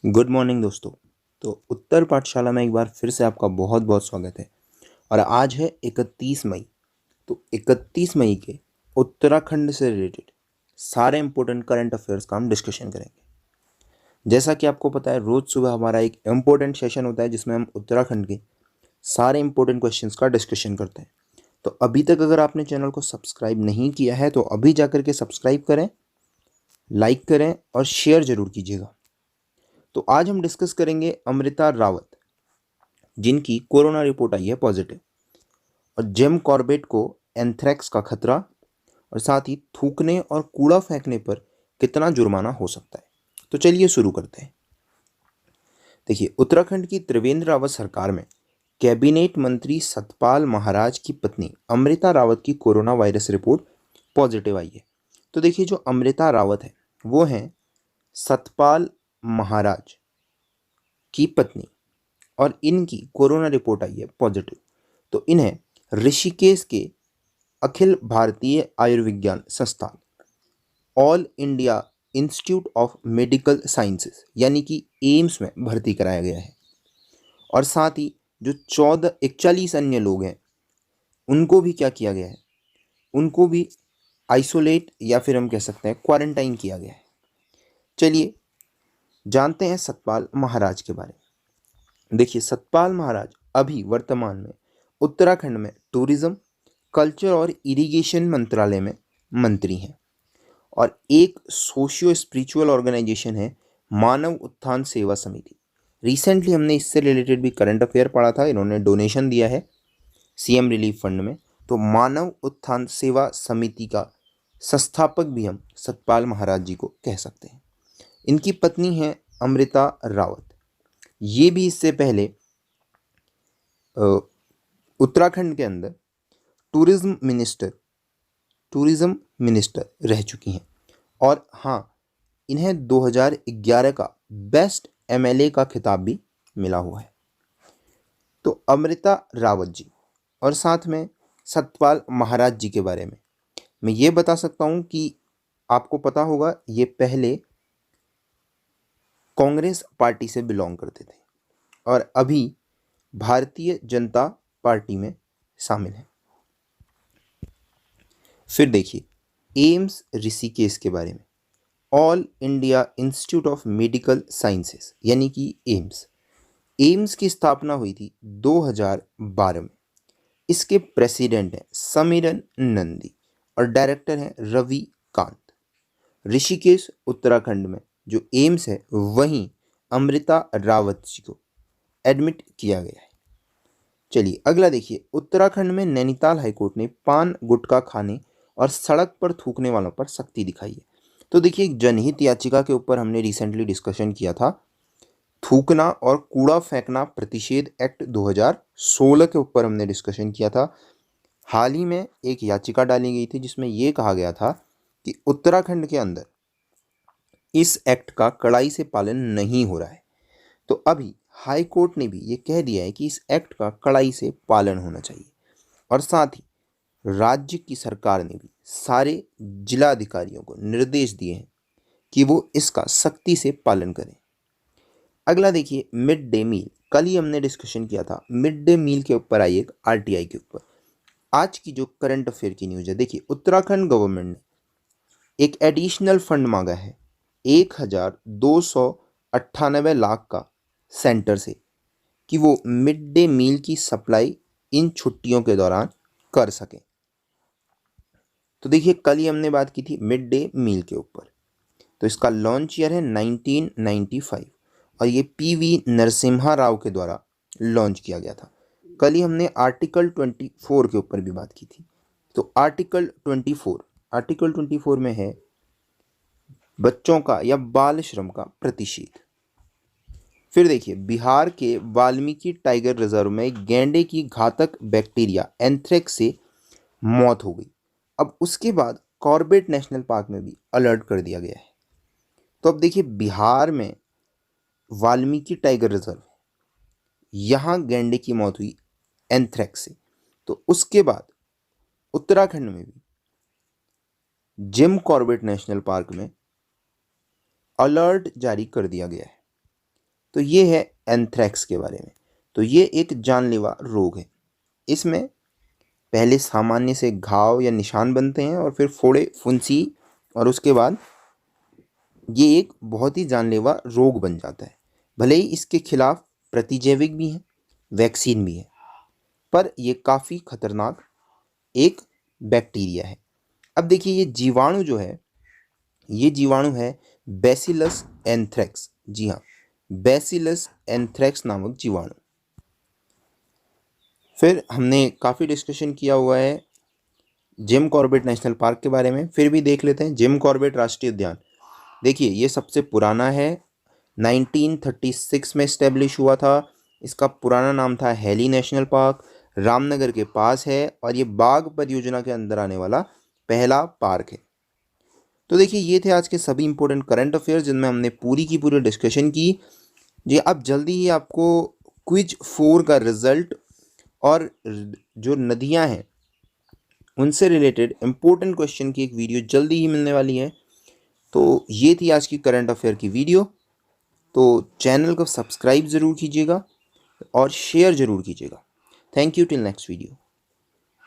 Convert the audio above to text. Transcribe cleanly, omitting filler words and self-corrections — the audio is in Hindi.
गुड मॉर्निंग दोस्तों। तो उत्तर पाठशाला में एक बार फिर से आपका बहुत बहुत स्वागत है। और आज है 31 मई। तो 31 मई के उत्तराखंड से रिलेटेड सारे इंपॉर्टेंट करंट अफेयर्स का हम डिस्कशन करेंगे। जैसा कि आपको पता है, रोज़ सुबह हमारा एक इम्पोर्टेंट सेशन होता है जिसमें हम उत्तराखंड के सारे इंपॉर्टेंट क्वेश्चंस का डिस्कशन करते हैं। तो अभी तक अगर आपने चैनल को सब्सक्राइब नहीं किया है तो अभी जाकर के सब्सक्राइब करें, लाइक करें और शेयर जरूर कीजिएगा। तो आज हम डिस्कस करेंगे अमृता रावत, जिनकी कोरोना रिपोर्ट आई है पॉजिटिव, और जिम कॉर्बेट को एंथ्रेक्स का खतरा, और साथ ही थूकने और कूड़ा फेंकने पर कितना जुर्माना हो सकता है। तो चलिए शुरू करते हैं। देखिए, उत्तराखंड की त्रिवेंद्र रावत सरकार में कैबिनेट मंत्री सतपाल महाराज की पत्नी अमृता रावत की कोरोना वायरस रिपोर्ट पॉजिटिव आई है। तो देखिए, जो अमृता रावत है वो हैं सतपाल महाराज की पत्नी, और इनकी कोरोना रिपोर्ट आई है पॉजिटिव। तो इन्हें ऋषिकेश के अखिल भारतीय आयुर्विज्ञान संस्थान, all India institute of medical sciences यानी कि एम्स में भर्ती कराया गया है। और साथ ही जो 41 अन्य लोग हैं उनको भी क्या किया गया है, उनको भी आइसोलेट या फिर हम कह सकते हैं क्वारंटाइन किया गया है। चलिए जानते हैं सतपाल महाराज के बारे में। देखिए, सतपाल महाराज अभी वर्तमान में उत्तराखंड में टूरिज्म, कल्चर और इरिगेशन मंत्रालय में मंत्री हैं। और एक सोशियो स्पिरिचुअल ऑर्गेनाइजेशन है मानव उत्थान सेवा समिति। रिसेंटली हमने इससे रिलेटेड भी करंट अफेयर पढ़ा था, इन्होंने डोनेशन दिया है सीएम रिलीफ फंड में। तो मानव उत्थान सेवा समिति का संस्थापक भी हम सतपाल महाराज जी को कह सकते हैं। इनकी पत्नी है अमृता रावत। ये भी इससे पहले उत्तराखंड के अंदर टूरिज्म मिनिस्टर रह चुकी हैं। और हाँ, इन्हें 2011 का बेस्ट एमएलए का खिताब भी मिला हुआ है। तो अमृता रावत जी और साथ में सतपाल महाराज जी के बारे में मैं ये बता सकता हूँ कि आपको पता होगा, ये पहले कांग्रेस पार्टी से बिलोंग करते थे और अभी भारतीय जनता पार्टी में शामिल हैं। फिर देखिए, एम्स ऋषिकेश के बारे में, all India institute of medical sciences यानी कि एम्स की स्थापना हुई थी 2012 में। इसके प्रेसिडेंट हैं समीरन नंदी और डायरेक्टर हैं रवि कांत। ऋषिकेश उत्तराखंड में जो एम्स है वहीं अमृता रावत जी को एडमिट किया गया है। चलिए अगला देखिए, उत्तराखंड में नैनीताल हाईकोर्ट ने पान गुटखा खाने और सड़क पर थूकने वालों पर सख्ती दिखाई है। तो देखिए, एक जनहित याचिका के ऊपर हमने रिसेंटली डिस्कशन किया था, थूकना और कूड़ा फेंकना प्रतिषेध एक्ट 2016 के ऊपर हमने डिस्कशन किया था। हाल ही में एक याचिका डाली गई थी जिसमें यह कहा गया था कि उत्तराखंड के अंदर इस एक्ट का कड़ाई से पालन नहीं हो रहा है। तो अभी हाई कोर्ट ने भी ये कह दिया है कि इस एक्ट का कड़ाई से पालन होना चाहिए। और साथ ही राज्य की सरकार ने भी सारे जिला अधिकारियों को निर्देश दिए हैं कि वो इसका सख्ती से पालन करें। अगला देखिए, मिड डे मील। कल ही हमने डिस्कशन किया था मिड डे मील के ऊपर आई एक आरटीआई के ऊपर। आज की जो करंट अफेयर की न्यूज़ है, देखिए उत्तराखंड गवर्नमेंट ने एक एडिशनल फंड मांगा है 1298 लाख का सेंटर से कि वो मिड डे मील की सप्लाई इन छुट्टियों के दौरान कर सकें। तो देखिए, कल ही हमने बात की थी मिड डे मील के ऊपर। तो इसका लॉन्च ईयर है 1995 और ये पीवी नरसिम्हा राव के द्वारा लॉन्च किया गया था। कल ही हमने आर्टिकल 24 के ऊपर भी बात की थी। तो आर्टिकल 24 में है बच्चों का या बाल श्रम का प्रतिषेध। फिर देखिए, बिहार के वाल्मीकि टाइगर रिजर्व में गैंडे की घातक बैक्टीरिया एंथ्रेक्स से मौत हो गई। अब उसके बाद कॉर्बेट नेशनल पार्क में भी अलर्ट कर दिया गया है। तो अब देखिए, बिहार में वाल्मीकि टाइगर रिजर्व, यहाँ गैंडे की मौत हुई एंथ्रेक्स से। तो उसके बाद उत्तराखंड में भी जिम कॉर्बेट नेशनल पार्क में अलर्ट जारी कर दिया गया है। तो ये है एंथ्रेक्स के बारे में। तो ये एक जानलेवा रोग है। इसमें पहले सामान्य से घाव या निशान बनते हैं और फिर फोड़े, फुंसी, और उसके बाद ये एक बहुत ही जानलेवा रोग बन जाता है। भले ही इसके खिलाफ प्रतिजैविक भी हैं, वैक्सीन भी है, पर ये काफ़ी खतरनाक एक बैक्टीरिया है। अब देखिए, ये जीवाणु जो है, ये जीवाणु है बैसिलस एंथ्रेक्स। जी हाँ, बैसिलस एंथ्रेक्स नामक जीवाणु। फिर हमने काफ़ी डिस्कशन किया हुआ है जिम कॉर्बेट नेशनल पार्क के बारे में, फिर भी देख लेते हैं जिम कॉर्बेट राष्ट्रीय उद्यान। देखिए, ये सबसे पुराना है, 1936 में इस्टेब्लिश हुआ था। इसका पुराना नाम था हेली नेशनल पार्क, रामनगर के पास है, और ये बाघ परियोजना के अंदर आने वाला पहला पार्क है। तो देखिए, ये थे आज के सभी इंपॉर्टेंट करंट अफेयर्स जिनमें हमने पूरी की पूरी डिस्कशन की। जी, अब जल्दी ही आपको क्विज 4 का रिजल्ट और जो नदियां हैं उनसे रिलेटेड इंपॉर्टेंट क्वेश्चन की एक वीडियो जल्दी ही मिलने वाली है। तो ये थी आज की करंट अफेयर की वीडियो। तो चैनल को सब्सक्राइब ज़रूर कीजिएगा और शेयर ज़रूर कीजिएगा। Thank you, till next video.